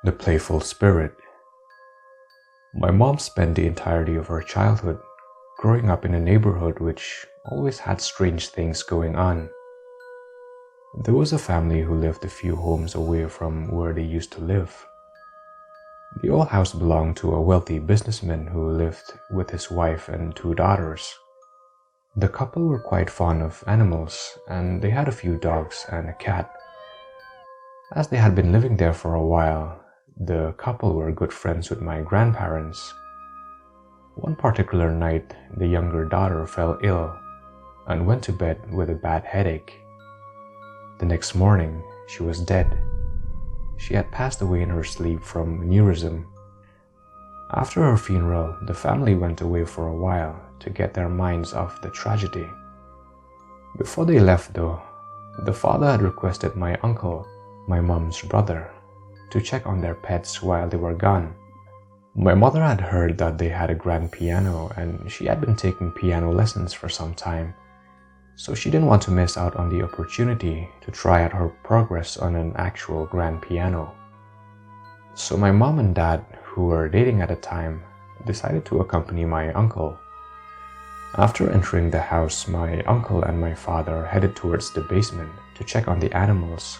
The playful spirit. My mom spent the entirety of her childhood growing up in a neighborhood which always had strange things going on. There was a family who lived a few homes away from where they used to live. The old house belonged to a wealthy businessman who lived with his wife and two daughters. The couple were quite fond of animals, and they had a few dogs and a cat. As they had been living there for a while, the couple were good friends with my grandparents. One particular night, the younger daughter fell ill and went to bed with a bad headache. The next morning, she was dead. She had passed away in her sleep from aneurysm. After her funeral, the family went away for a while to get their minds off the tragedy. Before they left though, the father had requested my uncle, my mom's brother, to check on their pets while they were gone. My mother had heard that they had a grand piano and she had been taking piano lessons for some time, so she didn't want to miss out on the opportunity to try out her progress on an actual grand piano. So my mom and dad, who were dating at the time, decided to accompany my uncle. After entering the house, my uncle and my father headed towards the basement to check on the animals,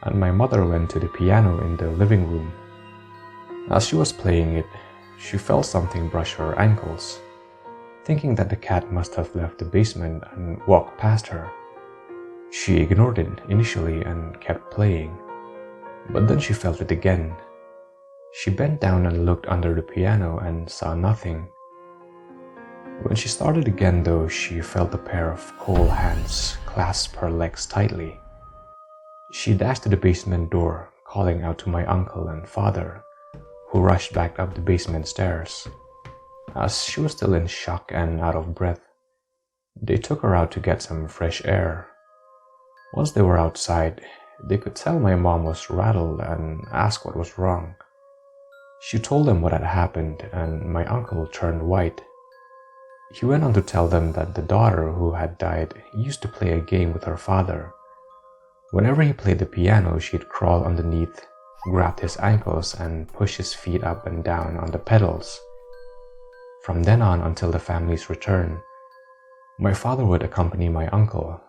and my mother went to the piano in the living room. As she was playing it, she felt something brush her ankles. Thinking that the cat must have left the basement and walked past her, she ignored it initially and kept playing. But then she felt it again. She bent down and looked under the piano and saw nothing. When she started again though, she felt a pair of cold hands clasp her legs tightly. She dashed to the basement door, calling out to my uncle and father, who rushed back up the basement stairs. As she was still in shock and out of breath, they took her out to get some fresh air. Once they were outside, they could tell my mom was rattled and asked what was wrong. She told them what had happened, and my uncle turned white. He went on to tell them that the daughter who had died used to play a game with her father. Whenever he played the piano, she'd crawl underneath, grab his ankles, and push his feet up and down on the pedals. From then on until the family's return, my father would accompany my uncle.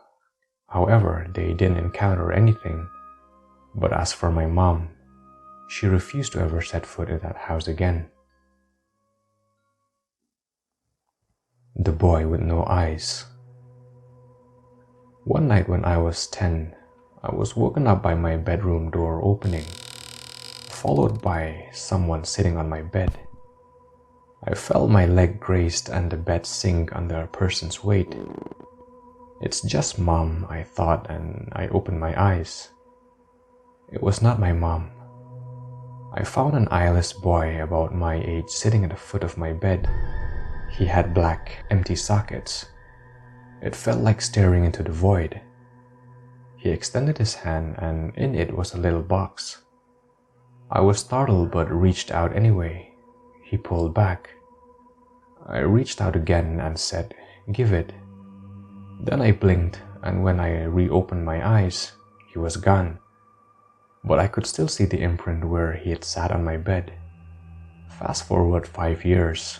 However, they didn't encounter anything. But as for my mom, she refused to ever set foot in that house again. The boy with no eyes. One night when I was 10, I was woken up by my bedroom door opening, followed by someone sitting on my bed. I felt my leg grazed and the bed sink under a person's weight. It's just Mom, I thought, and I opened my eyes. It was not my mom. I found an eyeless boy about my age sitting at the foot of my bed. He had black, empty sockets. It felt like staring into the void. He extended his hand, and in it was a little box. I was startled but reached out anyway. He pulled back. I reached out again and said, "Give it." Then I blinked, and when I reopened my eyes, he was gone. But I could still see the imprint where he had sat on my bed. Fast forward 5 years.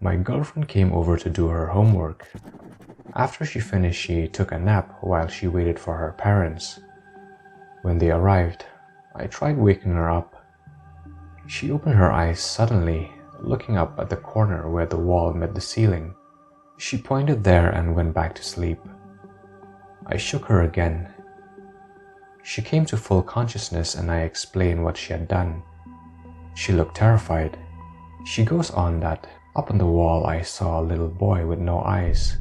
My girlfriend came over to do her homework. After she finished, she took a nap while she waited for her parents. When they arrived, I tried waking her up. She opened her eyes suddenly, looking up at the corner where the wall met the ceiling. She pointed there and went back to sleep. I shook her again. She came to full consciousness and I explained what she had done. She looked terrified. She goes on that up on the wall I saw a little boy with no eyes.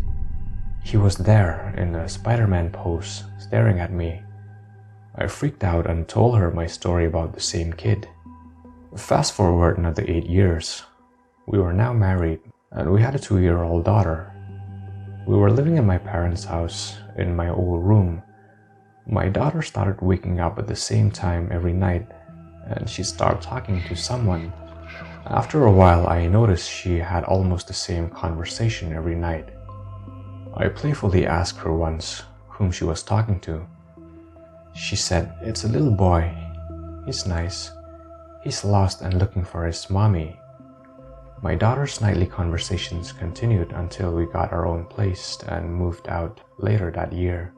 He was there in a Spider-Man pose, staring at me. I freaked out and told her my story about the same kid. Fast forward another 8 years. We were now married, and we had a 2-year-old daughter. We were living in my parents' house, in my old room. My daughter started waking up at the same time every night, and she started talking to someone. After a while, I noticed she had almost the same conversation every night. I playfully asked her once whom she was talking to. She said, "It's a little boy. He's nice." He's lost and looking for his mommy. My daughter's nightly conversations continued until we got our own place and moved out later that year.